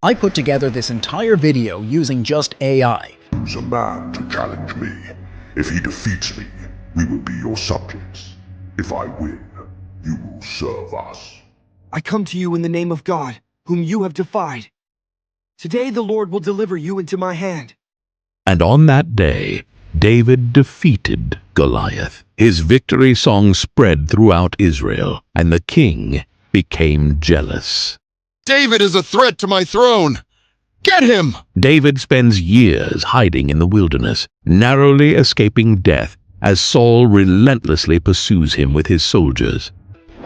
I put together this entire video using just AI. Choose a man to challenge me. If he defeats me, we will be your subjects. If I win, you will serve us. I come to you in the name of God, whom you have defied. Today the Lord will deliver you into my hand. And on that day, David defeated Goliath. His victory song spread throughout Israel, and the king became jealous. David is a threat to my throne! Get him! David spends years hiding in the wilderness, narrowly escaping death as Saul relentlessly pursues him with his soldiers.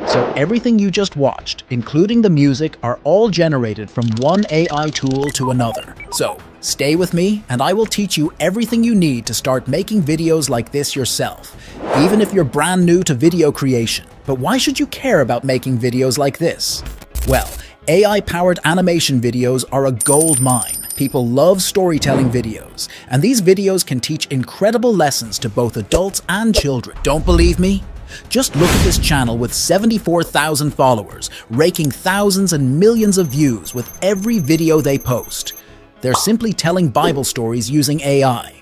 So everything you just watched, including the music, are all generated from one AI tool to another. So stay with me and I will teach you everything you need to start making videos like this yourself, even if you're brand new to video creation. But why should you care about making videos like this? Well, AI-powered animation videos are a gold mine. People love storytelling videos, and these videos can teach incredible lessons to both adults and children. Don't believe me? Just look at this channel with 74,000 followers, raking thousands and millions of views with every video they post. They're simply telling Bible stories using AI.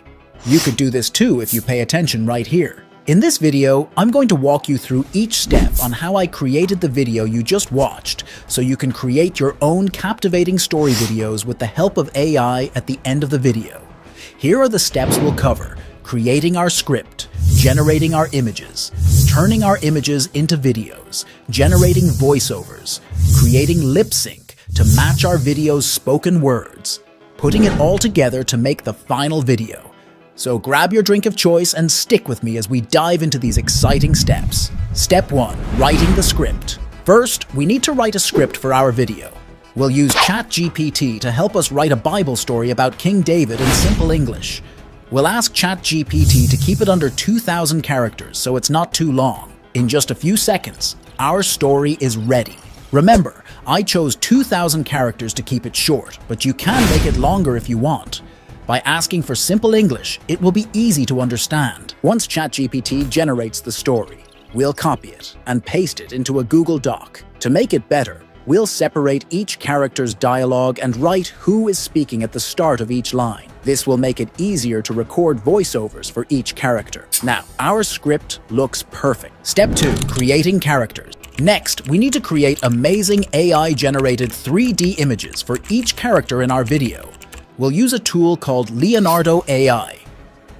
You could do this too if you pay attention right here. In this video, I'm going to walk you through each step on how I created the video you just watched, so you can create your own captivating story videos with the help of AI at the end of the video. Here are the steps we'll cover: creating our script, generating our images, turning our images into videos, generating voiceovers, creating lip sync to match our video's spoken words, putting it all together to make the final video. So grab your drink of choice and stick with me as we dive into these exciting steps. Step 1. Writing the script. First, we need to write a script for our video. We'll use ChatGPT to help us write a Bible story about King David in simple English. We'll ask ChatGPT to keep it under 2,000 characters so it's not too long. In just a few seconds, our story is ready. Remember, I chose 2,000 characters to keep it short, but you can make it longer if you want. By asking for simple English, it will be easy to understand. Once ChatGPT generates the story, we'll copy it and paste it into a Google Doc. To make it better, we'll separate each character's dialogue and write who is speaking at the start of each line. This will make it easier to record voiceovers for each character. Now, our script looks perfect. Step 2. Creating characters. Next, we need to create amazing AI-generated 3D images for each character in our video. We'll use a tool called Leonardo AI.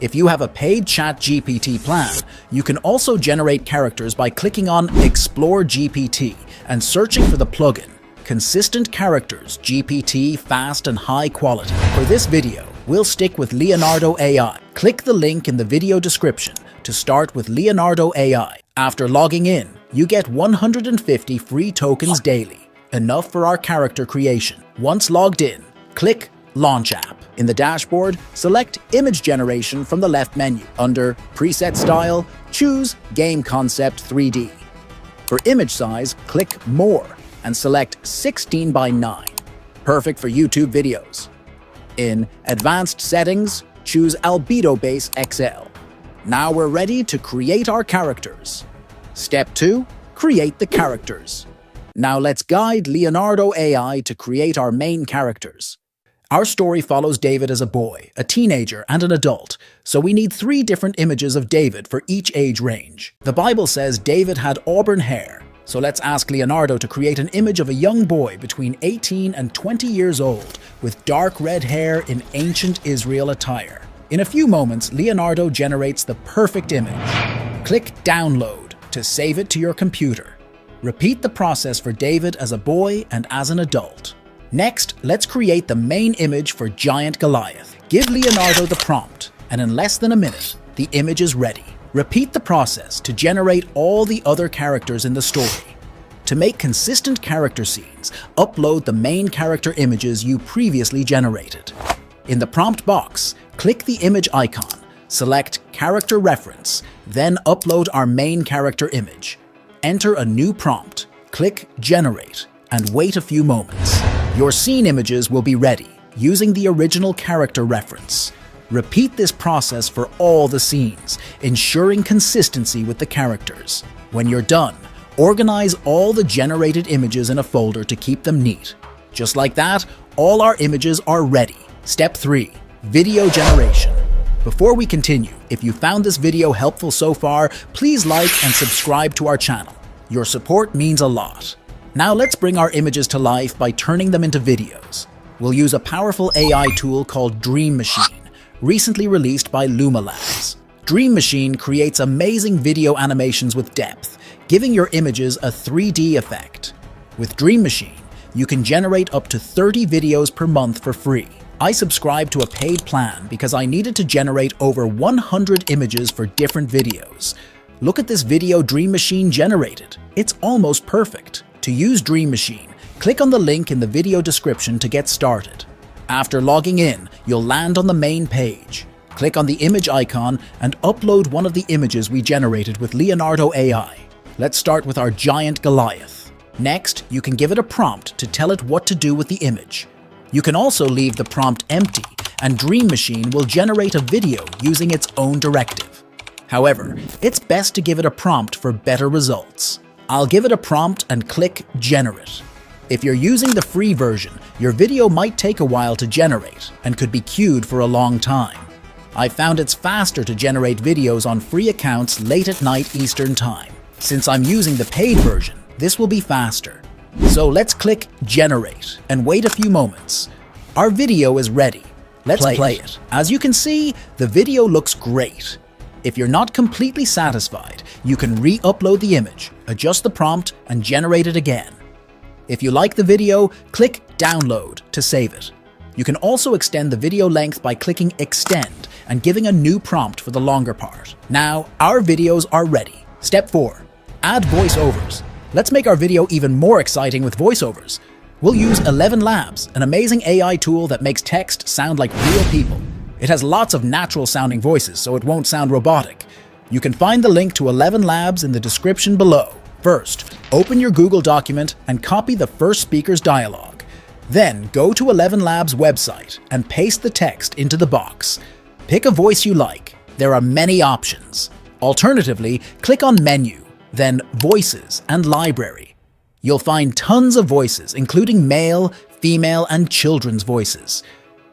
If you have a paid ChatGPT plan, you can also generate characters by clicking on Explore GPT and searching for the plugin Consistent Characters GPT Fast and High Quality. For this video, we'll stick with Leonardo AI. Click the link in the video description to start with Leonardo AI. After logging in, you get 150 free tokens daily, enough for our character creation. Once logged in, click Launch App. In the dashboard, select Image Generation from the left menu. Under Preset Style, choose Game Concept 3D. For image size, click More and select 16 by 9. Perfect for YouTube videos. In Advanced Settings, choose Albedo Base XL. Now we're ready to create our characters. Step 2. Create the characters. Now let's guide Leonardo AI to create our main characters. Our story follows David as a boy, a teenager, and an adult, so we need 3 different images of David for each age range. The Bible says David had auburn hair, so let's ask Leonardo to create an image of a young boy between 18 and 20 years old with dark red hair in ancient Israel attire. In a few moments, Leonardo generates the perfect image. Click Download to save it to your computer. Repeat the process for David as a boy and as an adult. Next, let's create the main image for Giant Goliath. Give Leonardo the prompt, and in less than a minute, the image is ready. Repeat the process to generate all the other characters in the story. To make consistent character scenes, upload the main character images you previously generated. In the prompt box, click the image icon, select Character Reference, then upload our main character image. Enter a new prompt, click Generate, and wait a few moments. Your scene images will be ready, using the original character reference. Repeat this process for all the scenes, ensuring consistency with the characters. When you're done, organize all the generated images in a folder to keep them neat. Just like that, all our images are ready. Step 3. Video generation. Before we continue, if you found this video helpful so far, please like and subscribe to our channel. Your support means a lot. Now let's bring our images to life by turning them into videos. We'll use a powerful AI tool called Dream Machine, recently released by Luma Labs. Dream Machine creates amazing video animations with depth, giving your images a 3D effect. With Dream Machine, you can generate up to 30 videos per month for free. I subscribed to a paid plan because I needed to generate over 100 images for different videos. Look at this video Dream Machine generated. It's almost perfect. To use Dream Machine, click on the link in the video description to get started. After logging in, you'll land on the main page. Click on the image icon and upload one of the images we generated with Leonardo AI. Let's start with our giant Goliath. Next, you can give it a prompt to tell it what to do with the image. You can also leave the prompt empty, and Dream Machine will generate a video using its own directive. However, it's best to give it a prompt for better results. I'll give it a prompt and click Generate. If you're using the free version, your video might take a while to generate and could be queued for a long time. I found it's faster to generate videos on free accounts late at night Eastern Time. Since I'm using the paid version, this will be faster. So let's click Generate and wait a few moments. Our video is ready. Let's play it. As you can see, the video looks great. If you're not completely satisfied, you can re-upload the image, adjust the prompt, and generate it again. If you like the video, click Download to save it. You can also extend the video length by clicking Extend and giving a new prompt for the longer part. Now, our videos are ready. Step 4. Add voiceovers. Let's make our video even more exciting with voiceovers. We'll use 11 Labs, an amazing AI tool that makes text sound like real people. It has lots of natural-sounding voices, so it won't sound robotic. You can find the link to 11 Labs in the description below. First, open your Google document and copy the first speaker's dialogue. Then, go to 11 Labs website and paste the text into the box. Pick a voice you like. There are many options. Alternatively, click on Menu, then Voices and Library. You'll find tons of voices, including male, female, and children's voices.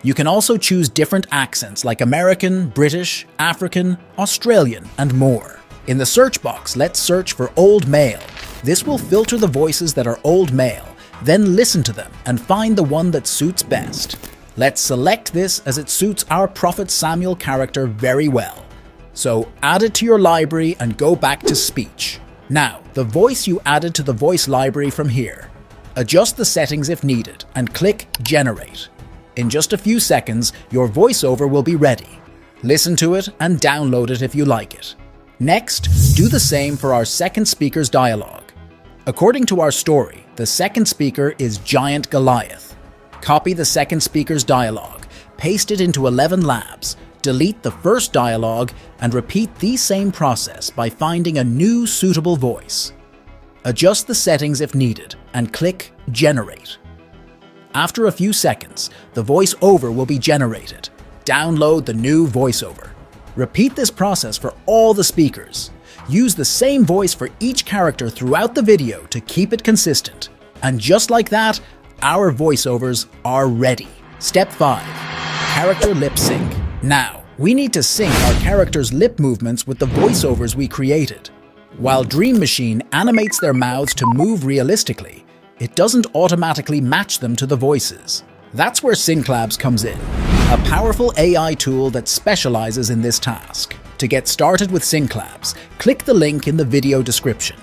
You can also choose different accents like American, British, African, Australian, and more. In the search box, let's search for Old Male. This will filter the voices that are Old Male, then listen to them and find the one that suits best. Let's select this as it suits our Prophet Samuel character very well. So add it to your library and go back to speech. Now, the voice you added to the voice library from here. Adjust the settings if needed and click Generate. In just a few seconds, your voiceover will be ready. Listen to it and download it if you like it. Next, do the same for our second speaker's dialogue. According to our story, the second speaker is Giant Goliath. Copy the second speaker's dialogue, paste it into 11 Labs, delete the first dialogue, and repeat the same process by finding a new suitable voice. Adjust the settings if needed and click Generate. After a few seconds, the voiceover will be generated. Download the new voiceover. Repeat this process for all the speakers. Use the same voice for each character throughout the video to keep it consistent. And just like that, our voiceovers are ready. Step 5. Character lip sync. Now, we need to sync our characters' lip movements with the voiceovers we created. While Dream Machine animates their mouths to move realistically, it doesn't automatically match them to the voices. That's where Synclabs comes in, a powerful AI tool that specializes in this task. To get started with Synclabs, click the link in the video description.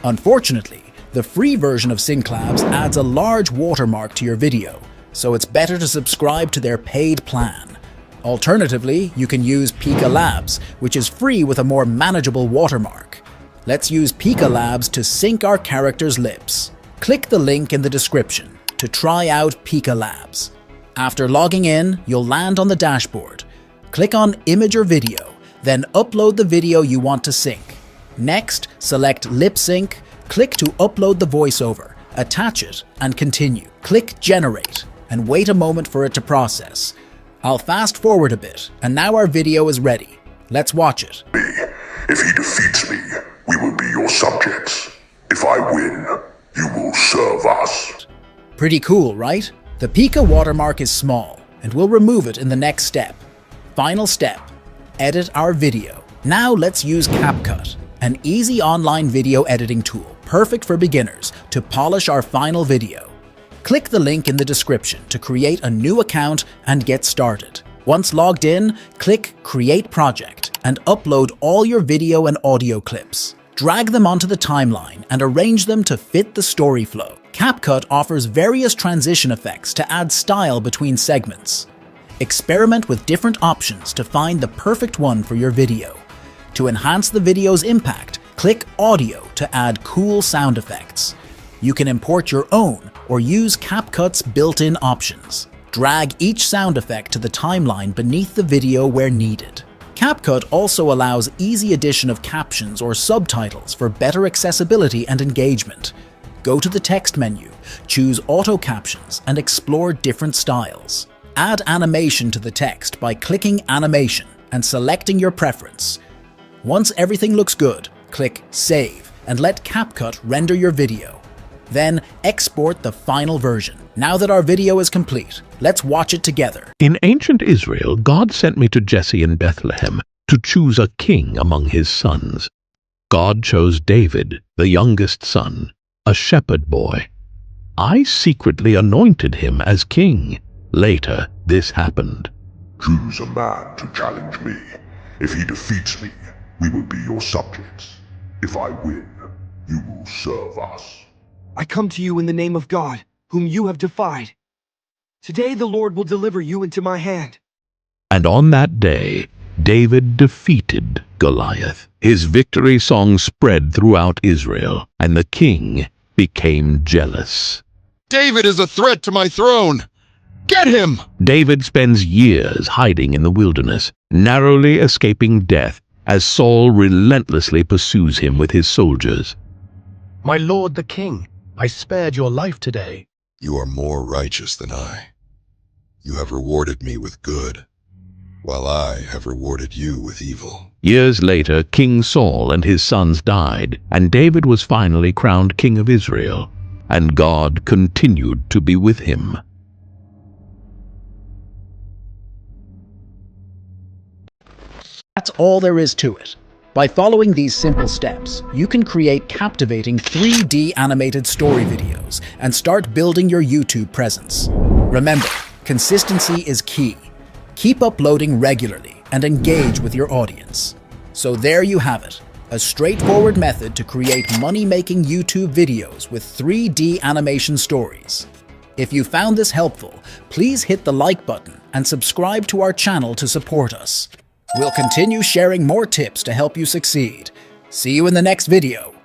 Unfortunately, the free version of Synclabs adds a large watermark to your video, so it's better to subscribe to their paid plan. Alternatively, you can use Pika Labs, which is free with a more manageable watermark. Let's use Pika Labs to sync our characters' lips. Click the link in the description to try out Pika Labs. After logging in, you'll land on the dashboard. Click on Image or Video, then upload the video you want to sync. Next, select Lip Sync, click to upload the voiceover, attach it, and continue. Click Generate, and wait a moment for it to process. I'll fast forward a bit, and now our video is ready. Let's watch it. If he defeats me, we will be your subjects. If I win, you will serve us. Pretty cool, right? The Pika watermark is small, and we'll remove it in the next step. Final step, edit our video. Now let's use CapCut, an easy online video editing tool, perfect for beginners, to polish our final video. Click the link in the description to create a new account and get started. Once logged in, click Create Project and upload all your video and audio clips. Drag them onto the timeline and arrange them to fit the story flow. CapCut offers various transition effects to add style between segments. Experiment with different options to find the perfect one for your video. To enhance the video's impact, click Audio to add cool sound effects. You can import your own or use CapCut's built-in options. Drag each sound effect to the timeline beneath the video where needed. CapCut also allows easy addition of captions or subtitles for better accessibility and engagement. Go to the text menu, choose Auto Captions, and explore different styles. Add animation to the text by clicking Animation and selecting your preference. Once everything looks good, click Save and let CapCut render your video. Then export the final version. Now that our video is complete, let's watch it together. In ancient Israel, God sent me to Jesse in Bethlehem to choose a king among his sons. God chose David, the youngest son, a shepherd boy. I secretly anointed him as king. Later, this happened. Choose a man to challenge me. If he defeats me, we will be your subjects. If I win, you will serve us. I come to you in the name of God, whom you have defied. Today the Lord will deliver you into my hand. And on that day, David defeated Goliath. His victory song spread throughout Israel, and the king became jealous. David is a threat to my throne. Get him! David spends years hiding in the wilderness, narrowly escaping death as Saul relentlessly pursues him with his soldiers. My lord the king, I spared your life today. You are more righteous than I. You have rewarded me with good, while I have rewarded you with evil. Years later, King Saul and his sons died, and David was finally crowned king of Israel, and God continued to be with him. That's all there is to it. By following these simple steps, you can create captivating 3D animated story videos and start building your YouTube presence. Remember, consistency is key. Keep uploading regularly and engage with your audience. So there you have it, a straightforward method to create money-making YouTube videos with 3D animation stories. If you found this helpful, please hit the like button and subscribe to our channel to support us. We'll continue sharing more tips to help you succeed. See you in the next video.